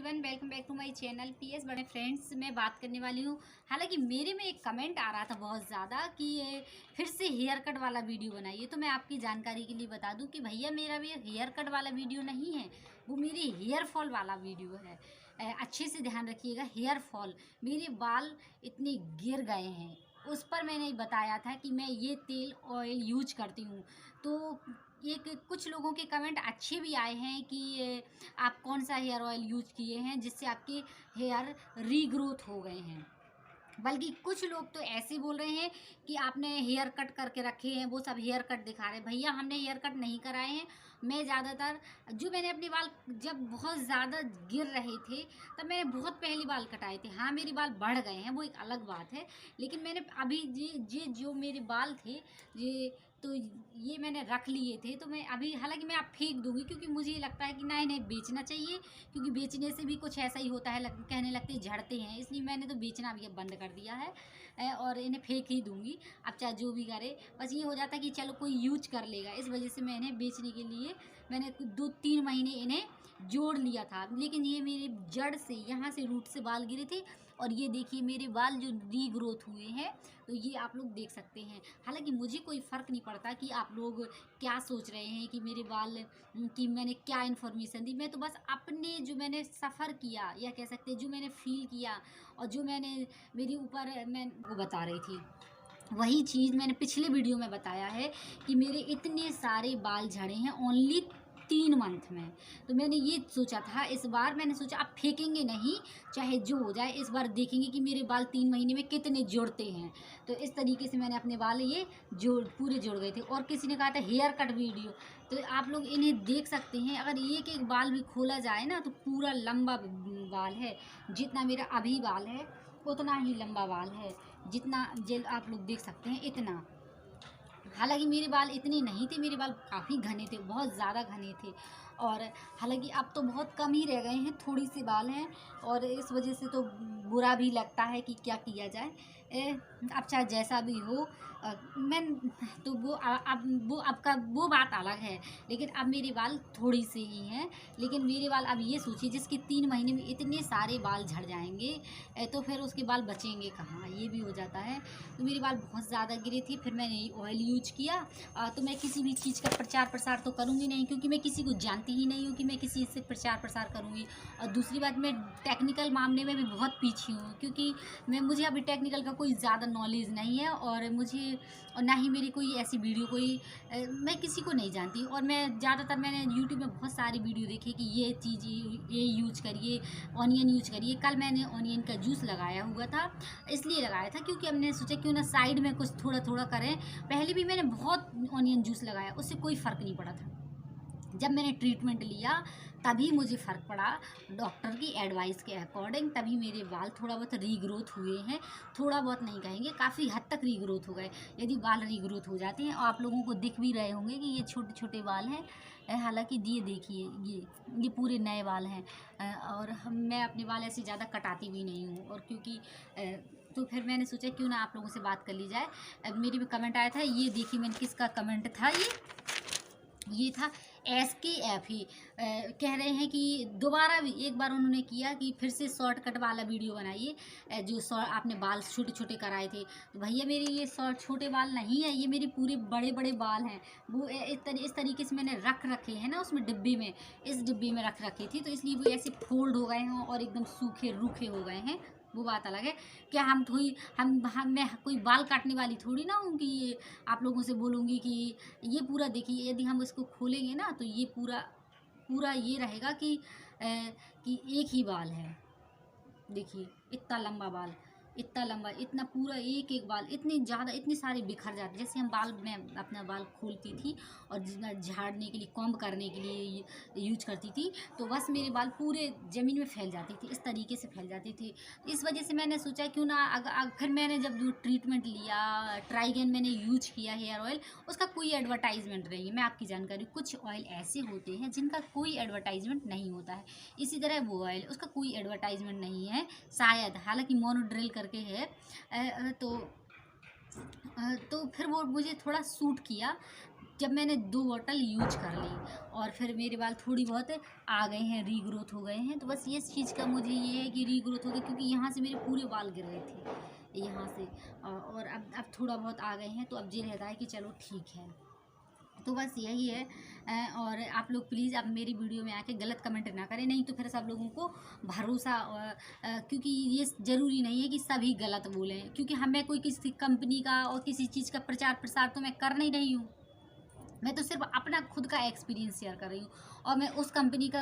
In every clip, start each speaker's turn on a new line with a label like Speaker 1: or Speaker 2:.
Speaker 1: Everyone, welcome back to my channel PS बड़े friends. मैं बात करने वाली हूँ। हालांकि मेरे में एक कमेंट आ रहा था बहुत ज़्यादा कि ये फिर से हेयर कट वाला वीडियो बनाइए। तो मैं आपकी जानकारी के लिए बता दूं कि भैया मेरा भी हेयर कट वाला वीडियो नहीं है, वो मेरी हेयर फॉल वाला वीडियो है। अच्छे से ध्यान रखिएगा। हेयर फॉल, मेरे बाल इतने गिर गए हैं, उस पर मैंने बताया था कि मैं ये तेल ऑयल यूज करती हूँ। तो एक कुछ लोगों के कमेंट अच्छे भी आए हैं कि आप कौन सा हेयर ऑयल यूज किए हैं जिससे आपके हेयर रीग्रोथ हो गए हैं। बल्कि कुछ लोग तो ऐसे बोल रहे हैं कि आपने हेयर कट करके रखे हैं, वो सब हेयर कट दिखा रहे हैं। भैया हमने हेयर कट नहीं कराए हैं। मैं ज़्यादातर जो मैंने अपने बाल जब बहुत ज़्यादा गिर रहे थे तब मैंने बहुत पहले बाल कटाए थे। हाँ, मेरे बाल बढ़ गए हैं, वो एक अलग बात है। लेकिन मैंने अभी ये जो मेरे बाल थे ये तो ये मैंने रख लिए थे। तो मैं अभी हालांकि मैं आप फेंक दूंगी, क्योंकि मुझे ये लगता है कि ना इन्हें बेचना चाहिए, क्योंकि बेचने से भी कुछ ऐसा ही होता है, कहने लगते हैं झड़ते हैं। इसलिए मैंने तो बेचना भी अब बंद कर दिया है और इन्हें फेंक ही दूंगी। अब चाहे जो भी करे, बस ये हो जाता है कि चलो कोई यूज कर लेगा, इस वजह से मैं इन्हें बेचने के लिए मैंने 2-3 महीने इन्हें जोड़ लिया था। लेकिन ये मेरे जड़ से, यहाँ से रूट से बाल गिरे थे, और ये देखिए मेरे बाल जो रीग्रोथ हुए हैं, तो ये आप लोग देख सकते हैं। हालांकि मुझे कोई फ़र्क नहीं पड़ता कि आप लोग क्या सोच रहे हैं कि मेरे बाल कि मैंने क्या इन्फॉर्मेशन दी। मैं तो बस अपने जो मैंने सफ़र किया, या कह सकते हैं जो मैंने फ़ील किया, और जो मैंने मेरे ऊपर मैं वो बता रही थी। वही चीज़ मैंने पिछले वीडियो में बताया है कि मेरे इतने सारे बाल झड़े हैं ओनली 3 मंथ में। तो मैंने ये सोचा था, इस बार मैंने सोचा अब फेंकेंगे नहीं, चाहे जो हो जाए, इस बार देखेंगे कि मेरे बाल 3 महीने में कितने जुड़ते हैं। तो इस तरीके से मैंने अपने बाल ये पूरे जुड़ गए थे। और किसी ने कहा था हेयर कट वीडियो, तो आप लोग इन्हें देख सकते हैं। अगर एक एक बाल भी खोला जाए ना, तो पूरा लंबा बाल है। जितना मेरा अभी बाल है उतना ही लंबा बाल है, जितना जेल आप लोग देख सकते हैं इतना। हालांकि मेरे बाल इतने नहीं थे, मेरे बाल काफ़ी घने थे, बहुत ज़्यादा घने थे। और हालांकि अब तो बहुत कम ही रह गए हैं, थोड़ी सी बाल हैं, और इस वजह से तो बुरा भी लगता है कि क्या किया जाए। अब चाहे जैसा भी हो, मैं तो वो बात अलग है। लेकिन अब मेरे बाल थोड़ी से ही हैं। लेकिन मेरे बाल, अब ये सोचिए, जिसके 3 महीने में इतने सारे बाल झड़ जाएंगे, तो फिर उसके बाल बचेंगे कहाँ, ये भी हो जाता है। तो मेरे बाल बहुत ज़्यादा गिरे थे, फिर मैंने ऑयल यूज किया। तो मैं किसी भी चीज़ का प्रचार प्रसार तो करूँगी नहीं, क्योंकि मैं किसी को जानती ही नहीं हूँ कि मैं किसी से प्रचार प्रसार करूँगी। और दूसरी बात, मैं टेक्निकल मामले में भी बहुत पीछे हूँ, क्योंकि मुझे अभी टेक्निकल का कोई ज़्यादा नॉलेज नहीं है, और ना ही मेरी कोई ऐसी वीडियो मैं किसी को नहीं जानती। और मैं ज़्यादातर मैंने यूट्यूब में बहुत सारी वीडियो देखी कि ये चीज़ ये यूज करिए, ऑनियन यूज करिए। कल मैंने ऑनियन का जूस लगाया हुआ था, इसलिए लगाया था क्योंकि हमने सोचा क्यों ना साइड में कुछ थोड़ा थोड़ा करें। पहले भी मैंने बहुत ऑनियन जूस लगाया, उससे कोई फ़र्क नहीं पड़ा था। जब मैंने ट्रीटमेंट लिया तभी मुझे फ़र्क पड़ा, डॉक्टर की एडवाइस के अकॉर्डिंग। तभी मेरे बाल थोड़ा बहुत रीग्रोथ हुए हैं। थोड़ा बहुत नहीं कहेंगे, काफ़ी हद तक रीग्रोथ हो गए। यदि बाल रीग्रोथ हो जाते हैं, और आप लोगों को दिख भी रहे होंगे कि ये छोटे छोटे बाल हैं। हालांकि ये देखिए, ये पूरे नए बाल हैं। और मैं अपने बाल ऐसे ज़्यादा कटाती भी नहीं हूँ, और क्योंकि तो फिर मैंने सोचा क्यों ना आप लोगों से बात कर ली जाए। मेरे भी कमेंट आया था, ये देखिए मैंने किसका कमेंट था, ये था SKF ही। कह रहे हैं कि दोबारा भी एक बार उन्होंने किया कि फिर से शॉर्टकट वाला वीडियो बनाइए, जो आपने बाल छोटे छोटे कराए थे। तो भैया मेरे ये छोटे बाल नहीं है, ये मेरे पूरे बड़े बड़े बाल हैं। वो इस तरीके से मैंने रख रखे हैं ना, उसमें डिब्बे में, इस डिब्बे में रख रखी थी, तो इसलिए वो ऐसे फोल्ड हो गए हैं और एकदम सूखे रूखे हो गए हैं। वो बात अलग है। क्या हम मैं कोई बाल काटने वाली थोड़ी ना हूँ कि आप लोगों से बोलूँगी कि ये पूरा देखिए। यदि हम इसको खोलेंगे ना, तो ये पूरा पूरा ये रहेगा कि एक ही बाल है। देखिए इतना लंबा बाल, इतना लंबा, इतना पूरा एक एक बाल, इतने ज़्यादा, इतने सारे बिखर जाते। जैसे हम बाल, मैं अपना बाल खोलती थी और झाड़ने के लिए, कॉम्ब करने के लिए यूज करती थी, तो बस मेरे बाल पूरे ज़मीन में फैल जाते थे, इस तरीके से फैल जाते थे। इस वजह से मैंने सोचा क्यों ना फिर मैंने जब जो ट्रीटमेंट लिया, ट्राइगेन मैंने यूज किया हेयर ऑयल, उसका कोई एडवर्टाइजमेंट नहीं है। मैं आपकी जानकारी, कुछ ऑयल ऐसे होते हैं जिनका कोई एडवर्टाइजमेंट नहीं होता है। इसी तरह वो ऑयल, उसका कोई एडवर्टाइजमेंट नहीं है शायद, हालांकि मोनोड्रिल करके है। तो फिर वो मुझे थोड़ा सूट किया। जब मैंने 2 बॉटल यूज कर ली और फिर मेरे बाल थोड़ी बहुत आ गए हैं, रीग्रोथ हो गए हैं। तो बस ये चीज़ का मुझे ये है कि रीग्रोथ हो गई, क्योंकि यहाँ से मेरे पूरे बाल गिर रहे थे यहाँ से, और अब थोड़ा बहुत आ गए हैं। तो अब ये रहता है कि चलो ठीक है। तो बस यही है। और आप लोग प्लीज़ आप मेरी वीडियो में आके गलत कमेंट ना करें, नहीं तो फिर सब लोगों को भरोसा क्योंकि ये ज़रूरी नहीं है कि सभी गलत बोलें, क्योंकि हमें कोई किसी कंपनी का और किसी चीज़ का प्रचार प्रसार तो मैं कर नहीं रही हूँ। मैं तो सिर्फ अपना खुद का एक्सपीरियंस शेयर कर रही हूँ, और मैं उस कंपनी का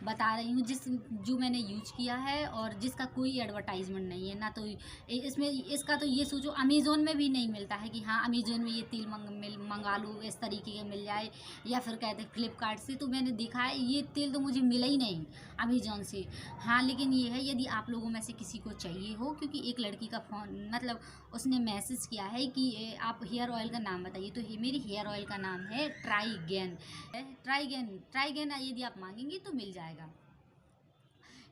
Speaker 1: बता रही हूँ जो मैंने यूज किया है, और जिसका कोई एडवर्टाइजमेंट नहीं है ना। तो इसमें इसका तो ये सोचो, अमेज़ोन में भी नहीं मिलता है कि हाँ अमेज़ोन में ये तेल मंगा लो, इस तरीके का मिल जाए, या फिर कहते हैं फ्लिपकार्ट से। तो मैंने देखा है ये तेल तो मुझे मिला ही नहीं अमेज़ोन से। हाँ, लेकिन ये है यदि आप लोगों में से किसी को चाहिए हो, क्योंकि एक लड़की का फ़ोन मतलब उसने मैसेज किया है कि आप हेयर ऑयल का नाम बताइए। तो मेरी हेयर ऑयल का नाम है ट्राइगेन। ट्राइगेन यदि आप मांगेंगे तो मिल जाएगा।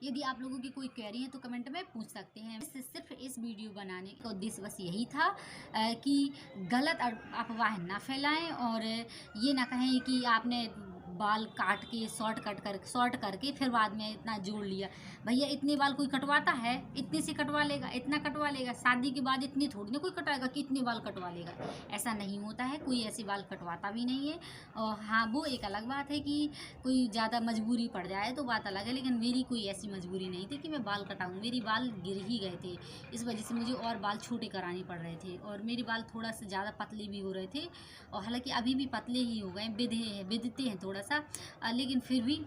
Speaker 1: यदि आप लोगों की कोई क्वेरी है तो कमेंट में पूछ सकते हैं। सिर्फ इस वीडियो बनाने का उद्देश्य बस यही था कि गलत अफवाह ना फैलाएं, और ये ना कहें कि आपने बाल काट के शॉर्ट करके फिर बाद में इतना जोड़ लिया। भैया इतने बाल कोई कटवाता है? इतने से कटवा लेगा, इतना कटवा लेगा। शादी के बाद इतने थोड़ी ना कोई कटाएगा कि इतने बाल कटवा लेगा। ऐसा नहीं होता है, कोई ऐसे बाल कटवाता भी नहीं है। और हाँ, वो एक अलग बात है कि कोई ज़्यादा मजबूरी पड़ जाए तो बात अलग है, लेकिन मेरी कोई ऐसी मजबूरी नहीं थी कि मैं बाल कटाऊँ। मेरी बाल गिर ही गए थे, इस वजह से मुझे और बाल छोटे कराने पड़ रहे थे, और मेरे बाल थोड़ा सा ज़्यादा पतले भी हो रहे थे। और हालांकि अभी भी पतले ही हो गए, बिदते हैं थोड़ा सा, लेकिन फिर भी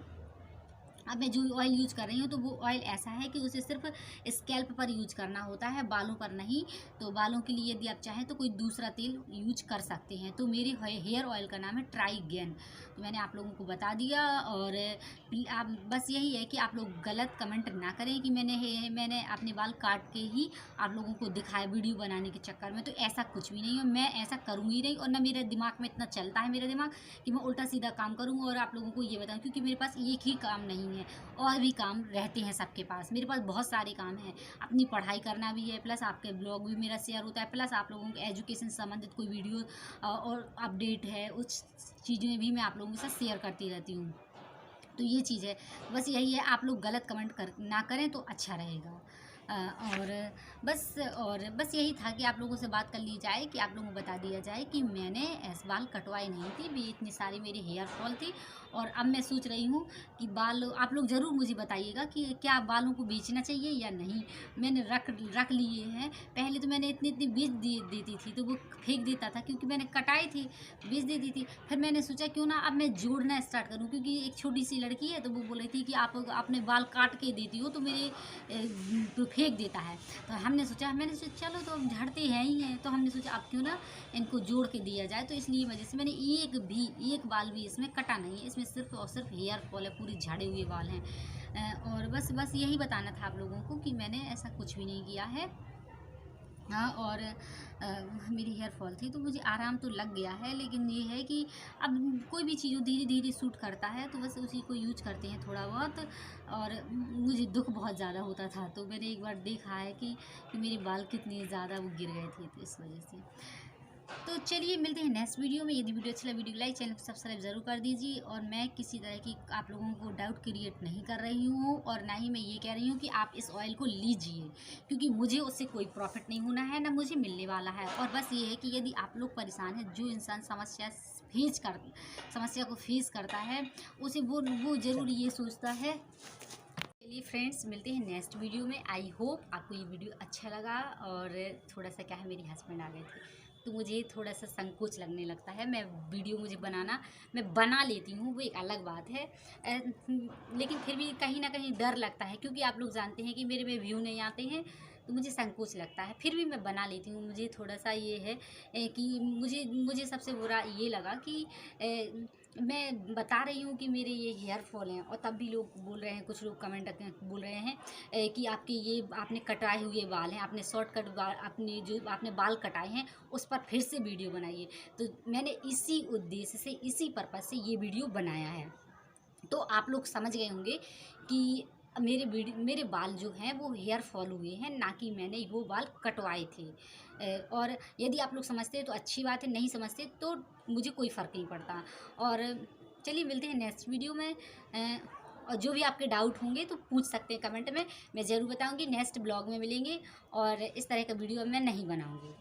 Speaker 1: अब मैं जो ऑयल यूज कर रही हूँ तो वो ऑयल ऐसा है कि उसे सिर्फ स्कैल्प पर यूज करना होता है, बालों पर नहीं। तो बालों के लिए यदि आप चाहें तो कोई दूसरा तेल यूज कर सकते हैं। तो मेरे हेयर ऑयल का नाम है ट्राइगेन। तो मैंने आप लोगों को बता दिया, और आप बस यही है कि आप लोग गलत कमेंट ना करें कि मैंने अपने बाल काट के ही आप लोगों को दिखाया वीडियो बनाने के चक्कर में। तो ऐसा कुछ भी नहीं है, मैं ऐसा करूँगी नहीं, और ना मेरे दिमाग में इतना चलता है मेरा दिमाग कि मैं उल्टा सीधा काम करूँ और आप लोगों को ये बताऊँ, क्योंकि मेरे पास एक ही काम नहीं है, और भी काम रहते हैं सबके पास। मेरे पास बहुत सारे काम हैं, अपनी पढ़ाई करना भी है, प्लस आपके ब्लॉग भी मेरा शेयर होता है, प्लस आप लोगों के एजुकेशन से संबंधित कोई वीडियो और अपडेट है, उस चीज़ें भी मैं आप लोगों के साथ शेयर करती रहती हूँ। तो ये चीज़ है, बस यही है, आप लोग गलत कमेंट ना करें तो अच्छा रहेगा। और बस यही था कि आप लोगों से बात कर ली जाए, कि आप लोगों को बता दिया जाए कि मैंने ऐसे बाल कटवाए नहीं थे, भी इतनी सारी मेरी हेयर फॉल थी। और अब मैं सोच रही हूँ कि बाल आप लोग ज़रूर मुझे बताइएगा कि क्या बालों को बेचना चाहिए या नहीं। मैंने रख लिए हैं। पहले तो मैंने इतनी बेच देती थी, तो वो फेंक देता था, क्योंकि मैंने कटाई थी, बेच देती थी। फिर मैंने सोचा क्यों ना अब मैं जोड़ना स्टार्ट करूँ, क्योंकि एक छोटी सी लड़की है तो वो बोल रही थी कि आप अपने बाल काट के देती हो तो मेरे तो फेंक देता है। तो मैंने सोचा चलो तो हम झाड़ते हैं ही हैं, तो हमने सोचा अब क्यों ना इनको जोड़ के दिया जाए। तो इसलिए वजह से मैंने एक बाल भी इसमें कटा नहीं है, इसमें सिर्फ और सिर्फ हेयर फॉल है, पूरी झाड़े हुए बाल हैं। और बस यही बताना था आप लोगों को कि मैंने ऐसा कुछ भी नहीं किया है। हाँ, और मेरी हेयर फॉल थी तो मुझे आराम तो लग गया है, लेकिन ये है कि अब कोई भी चीज़ धीरे धीरे सूट करता है तो बस उसी को यूज करते हैं थोड़ा बहुत। और मुझे दुख बहुत ज़्यादा होता था, तो मैंने एक बार देखा है कि मेरे बाल कितने ज़्यादा वो गिर गए थे, तो इस वजह से। तो चलिए मिलते हैं नेक्स्ट वीडियो में। यदि वीडियो अच्छा लगा, वीडियो लाइक, चैनल को सब्सक्राइब जरूर कर दीजिए। और मैं किसी तरह की आप लोगों को डाउट क्रिएट नहीं कर रही हूँ, और ना ही मैं ये कह रही हूँ कि आप इस ऑयल को लीजिए, क्योंकि मुझे उससे कोई प्रॉफिट नहीं होना है, ना मुझे मिलने वाला है। और बस ये है कि यदि आप लोग परेशान हैं, जो इंसान समस्या को फेस करता है, उसे वो ज़रूर ये सोचता है। चलिए फ्रेंड्स, मिलते हैं नेक्स्ट वीडियो में। आई होप आपको ये वीडियो अच्छा लगा। और थोड़ा सा क्या है, मेरे हस्बैंड आ गए थे तो मुझे थोड़ा सा संकोच लगने लगता है। मुझे बनाना मैं बना लेती हूँ, वो एक अलग बात है, लेकिन फिर भी कहीं ना कहीं डर लगता है, क्योंकि आप लोग जानते हैं कि मेरे में व्यू नहीं आते हैं, तो मुझे संकोच लगता है। फिर भी मैं बना लेती हूँ। मुझे थोड़ा सा ये है कि मुझे सबसे बुरा ये लगा कि मैं बता रही हूँ कि मेरे ये हेयर फॉल हैं, और तब भी लोग बोल रहे हैं, कुछ लोग कमेंट बोल रहे हैं कि आपने कटाए हुए बाल हैं, आपने शॉर्ट कट बाल, आपने बाल कटाए हैं, उस पर फिर से वीडियो बनाइए। तो मैंने इसी उद्देश्य से, इसी पर्पज़ से ये वीडियो बनाया है। तो आप लोग समझ गए होंगे कि मेरे बाल जो हैं वो हेयर फॉल हुए हैं, ना कि मैंने वो बाल कटवाए थे। और यदि आप लोग समझते हैं तो अच्छी बात है, नहीं समझते तो मुझे कोई फ़र्क नहीं पड़ता। और चलिए मिलते हैं नेक्स्ट वीडियो में। और जो भी आपके डाउट होंगे तो पूछ सकते हैं कमेंट में, मैं ज़रूर बताऊंगी। नेक्स्ट ब्लॉग में मिलेंगे और इस तरह का वीडियो मैं नहीं बनाऊंगी।